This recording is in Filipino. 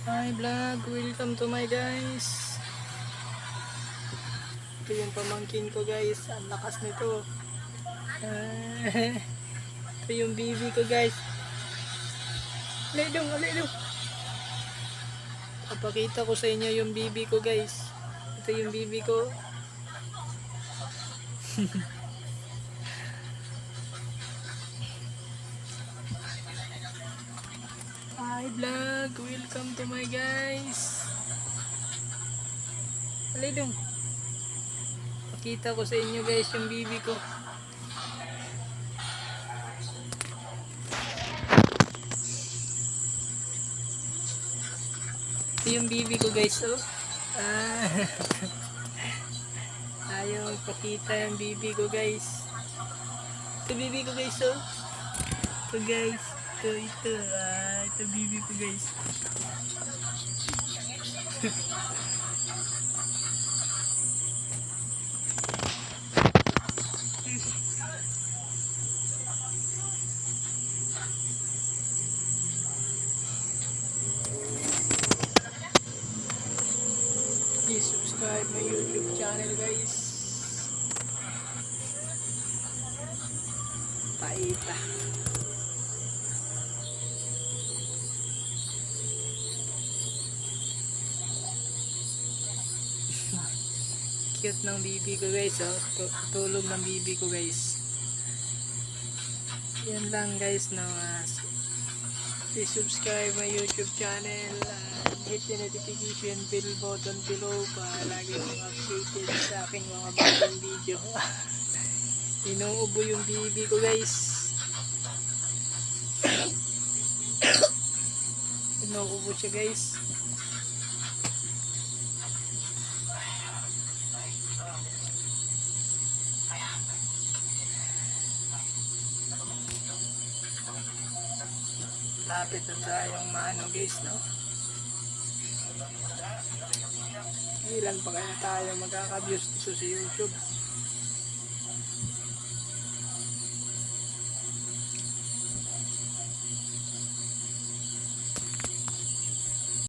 Hi vlog, welcome to my guys. Ito yung pamangkin ko guys, ang lakas nito. Ito yung bibi ko guys. Alidong. Papakita ko sa inyo yung bibi ko guys. Ito yung bibi ko. Hi vlog, welcome to my guys. Alidong. Pakita ko sa inyo guys yung bibi ko. Ito yung bibi ko guys, oh. Ayaw magpakita yung bibi ko guys. Ito bibi ko guys, oh. Ito guys. Ito. Ito bibi ko guys. Please subscribe my YouTube channel guys. Paita. Cute ng bibi ko guys, oh. Tulog ng bibi ko guys. Yan lang guys, no. Please subscribe my YouTube channel. Hit the notification bell button below para lagi mong updated sa aking mga bagong video. Inuubo yung bibi ko guys. Inuubo siya guys. Lapit na tayong maano guys, no? Ilan pa kaya tayo magkaka-views dito sa YouTube?